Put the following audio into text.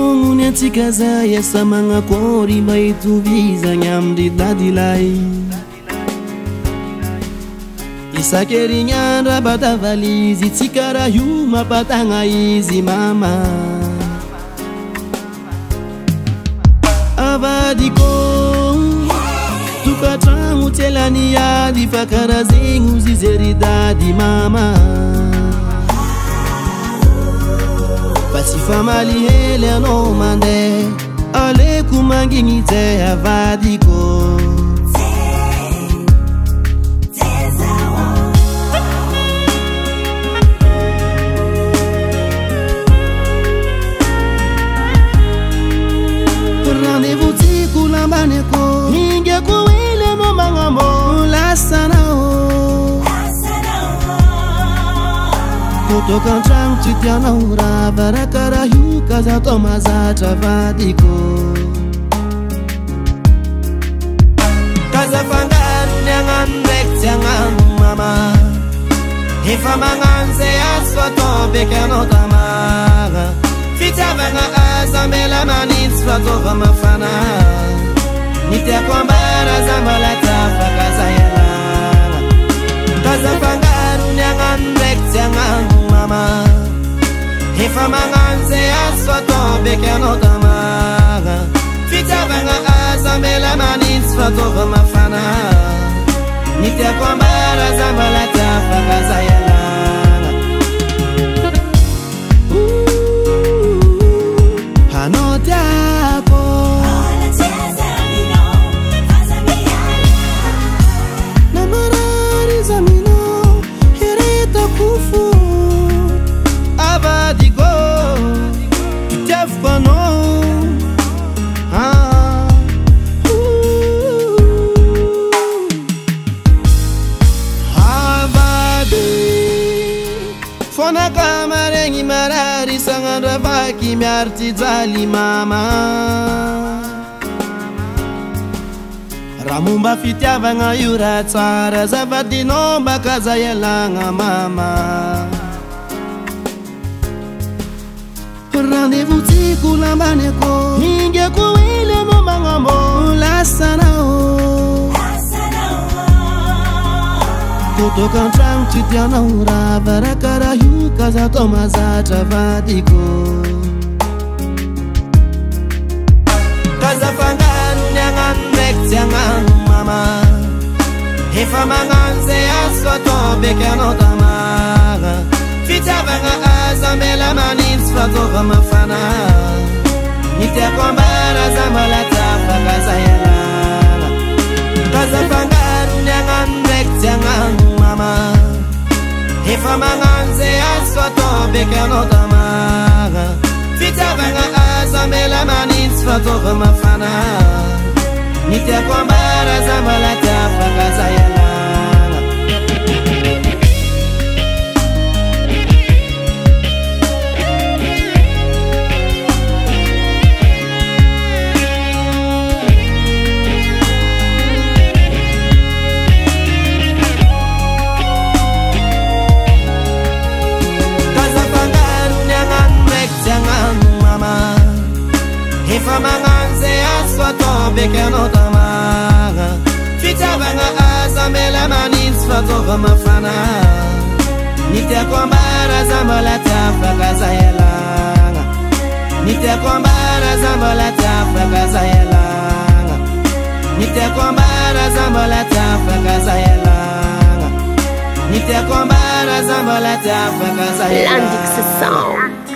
Fiangonany antsika zay asa magnakory mba hitovizagny amin'ny dadilay. Isan-kerinandro abatavalizy tsy karaha io mampatagna izy mama. Avadiko tokatragno tsy elany ady fa karaha zegny ozy izy dady mama. Fa tsy famaly hely anao mandeha aleko mangigny jay avadiko. Rendez-vous tiku lambaneko hingeko ile no mangamo lasanao. Kutoka ntragno tsy tianao raha varakaraha io ka za atao mazatra vadiko. Ka za fangarony agnano ndraiky tsy agnano mama. Efa magnano zay azo atao beky anao tamagna. Fitiavagna aza mela manintsy fataova mafana. Ny tiako ambara za mbola tafaka za ialagna. Ka za fangarony agnano ndraiky tsy agnano mama. Efa magnano zay azo atao beky anao tamagna. Fitiavagna aza mela manintsy fataova mafana. Ny tiako ambara za mbola tafaka za ialagna. Hanao tiako na marary zaminao hereta kufo. Avadiko titiaviko anao. Avady fonaka maregny marary sagnandro avaky miary ty jaly mama. Raha momba fitiavagna io raha tsara zavadinao mbaka za ialagna mama. Rendez-vous tiku lambaneko hingeko ile no magnambo lasanao. Kutoka ntragno tsy tianao raha varakaraha io ka za atao mazatra vadiko. Ka za fangarony agnano ndraiky tsy agnano mama. Efa magnano zay azo atao beky anao tamagna. Fitiavagna aza mela manintsy fataova mafana. Ny tiako ambara za mbola tafaka za ialagna. Ka za fangarony agnano ndraiky tsy agnano mama. Efa magnano zay azo atao beky anao tamagna. Fitiavagna aza mela manintsy fataova mafana. Ny tiako ambara za mbola tafaka za ialagna. Efa magnano zay azo atao beky anao tamagna. Fitiavagna aza mela manintsy fataova mafana. Ny tiako ambara za mbola tafaka za ialagna. Ny tiako ambara za mbola tafaka za ialagna. Ny tiako ambara za mbola tafaka za ialagna. Ny tiako ambara za mbola tafaka za ialagna.